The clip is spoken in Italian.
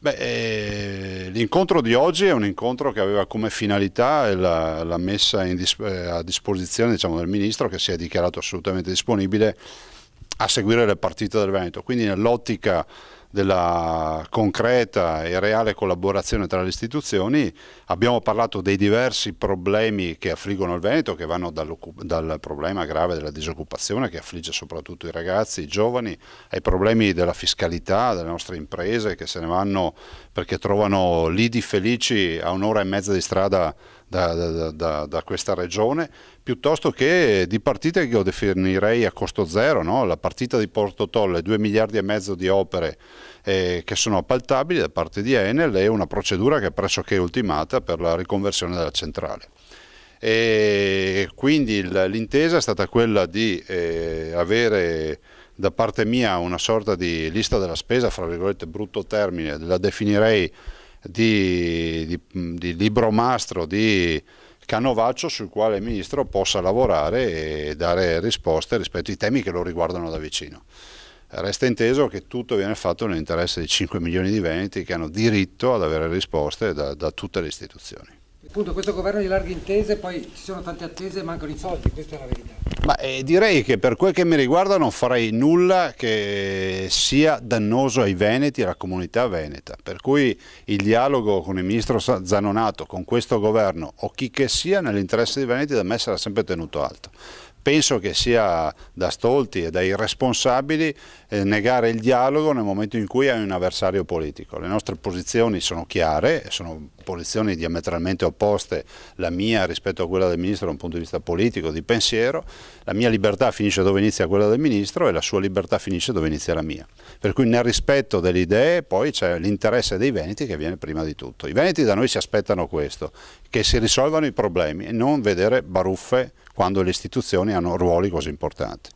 L'incontro di oggi è un incontro che aveva come finalità la messa a disposizione, diciamo, del Ministro, che si è dichiarato assolutamente disponibile a seguire le partite del Veneto, quindi nell'ottica della concreta e reale collaborazione tra le istituzioni abbiamo parlato dei diversi problemi che affliggono il Veneto, che vanno dal problema grave della disoccupazione, che affligge soprattutto i ragazzi, i giovani, ai problemi della fiscalità delle nostre imprese che se ne vanno perché trovano lidi felici a un'ora e mezza di strada da questa regione, piuttosto che di partite che io definirei a costo zero, no? La partita di Porto Tolle, 2 miliardi e mezzo di opere che sono appaltabili da parte di Enel, e una procedura che è pressoché ultimata per la riconversione della centrale. E quindi l'intesa è stata quella di avere da parte mia una sorta di lista della spesa, fra virgolette brutto termine, la definirei di libro mastro, di canovaccio sul quale il Ministro possa lavorare e dare risposte rispetto ai temi che lo riguardano da vicino. Resta inteso che tutto viene fatto nell'interesse dei 5 milioni di veneti che hanno diritto ad avere risposte da tutte le istituzioni. Appunto, questo governo di larghe intese, poi ci sono tante attese e mancano i soldi, questa è la verità. Ma direi che per quel che mi riguarda non farei nulla che sia dannoso ai veneti e alla comunità veneta, per cui il dialogo con il ministro Zanonato, con questo governo o chi che sia nell'interesse dei veneti da me sarà sempre tenuto alto. Penso che sia da stolti e da irresponsabili negare il dialogo nel momento in cui hai un avversario politico. Le nostre posizioni sono chiare, sono posizioni diametralmente opposte, la mia rispetto a quella del Ministro da un punto di vista politico, di pensiero. La mia libertà finisce dove inizia quella del Ministro e la sua libertà finisce dove inizia la mia. Per cui nel rispetto delle idee poi c'è l'interesse dei veneti che viene prima di tutto. I veneti da noi si aspettano questo, che si risolvano i problemi e non vedere baruffe quando le istituzioni hanno ruoli così importanti.